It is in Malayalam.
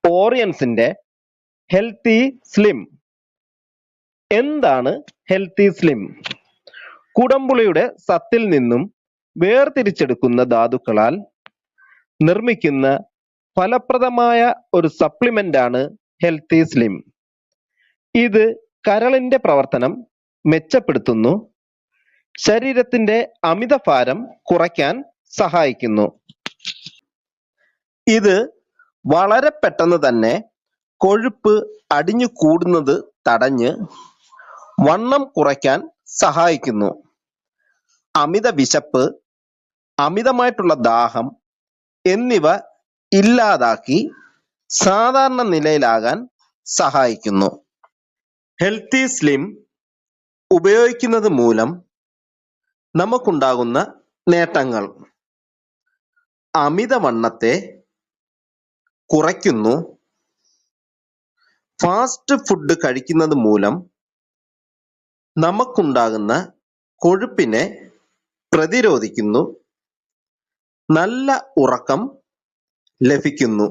ഓറിയൻസിന്റെ ഹെൽത്തി സ്ലിം. എന്താണ് ഹെൽത്തി സ്ലിം? കുടംപുളിയുടെ സത്തിൽ നിന്നും വേർതിരിച്ചെടുക്കുന്ന ധാതുക്കളാൽ നിർമ്മിക്കുന്ന ഫലപ്രദമായ ഒരു സപ്ലിമെന്റ് ആണ് ഹെൽത്തി സ്ലിം. ഇത് കരളിന്റെ പ്രവർത്തനം മെച്ചപ്പെടുത്തുന്നു, ശരീരത്തിന്റെ അമിതഭാരം കുറയ്ക്കാൻ സഹായിക്കുന്നു. ഇത് വളരെ പെട്ടെന്ന് തന്നെ കൊഴുപ്പ് അടിഞ്ഞു കൂടുന്നത് തടഞ്ഞ് വണ്ണം കുറയ്ക്കാൻ സഹായിക്കുന്നു. അമിത വിശപ്പ്, അമിതമായിട്ടുള്ള ദാഹം എന്നിവ ഇല്ലാതാക്കി സാധാരണ നിലയിലാകാൻ സഹായിക്കുന്നു. ഹെൽത്തി സ്ലിം ഉപയോഗിക്കുന്നത് മൂലം നമുക്കുണ്ടാകുന്ന നേട്ടങ്ങൾ: അമിതവണ്ണത്തെ കുറയ്ക്കുന്നു. ഫാസ്റ്റ് ഫുഡ് കഴിക്കുന്നത് മൂലം നമുക്കുണ്ടാകുന്ന കൊഴുപ്പിനെ പ്രതിരോധിക്കുന്നു. നല്ല ഉറക്കം ലഭിക്കുന്നു.